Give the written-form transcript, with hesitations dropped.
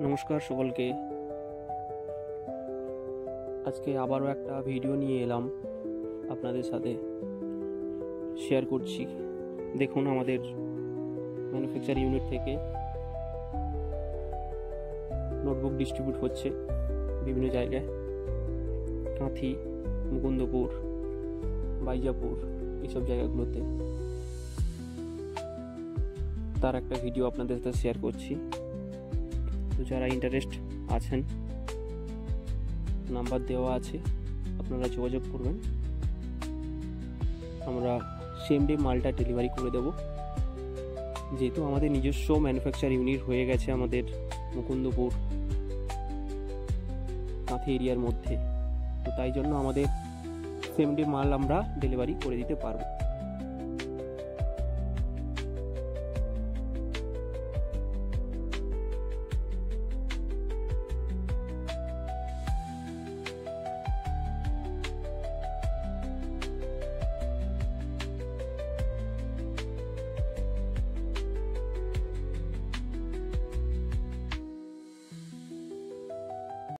নমস্কার সকলকে। আজকে আবারও একটা ভিডিও নিয়ে এলাম, আপনাদের সাথে শেয়ার করছি। দেখুন, আমাদের ম্যানুফ্যাকচার ইউনিট থেকে নোটবুক ডিস্ট্রিবিউট হচ্ছে বিভিন্ন জায়গায়, কাঁথি, মুকুন্দপুর, বাইজাপুর, এইসব জায়গাগুলোতে। তার একটা ভিডিও আপনাদের সাথে শেয়ার করছি। তো যারা ইন্টারেস্ট আছেন, নাম্বার দেওয়া আছে, আপনারা যোগাযোগ করবেন। আমরা সেম ডে মালটা ডেলিভারি করে দেব। যেহেতু আমাদের নিজস্ব ম্যানুফ্যাকচার ইউনিট হয়ে গেছে আমাদের মুকুন্দপুর কাঁথি এরিয়ার মধ্যে, তো তাই জন্য আমাদের সেম ডে মাল আমরা ডেলিভারি করে দিতে পারবো।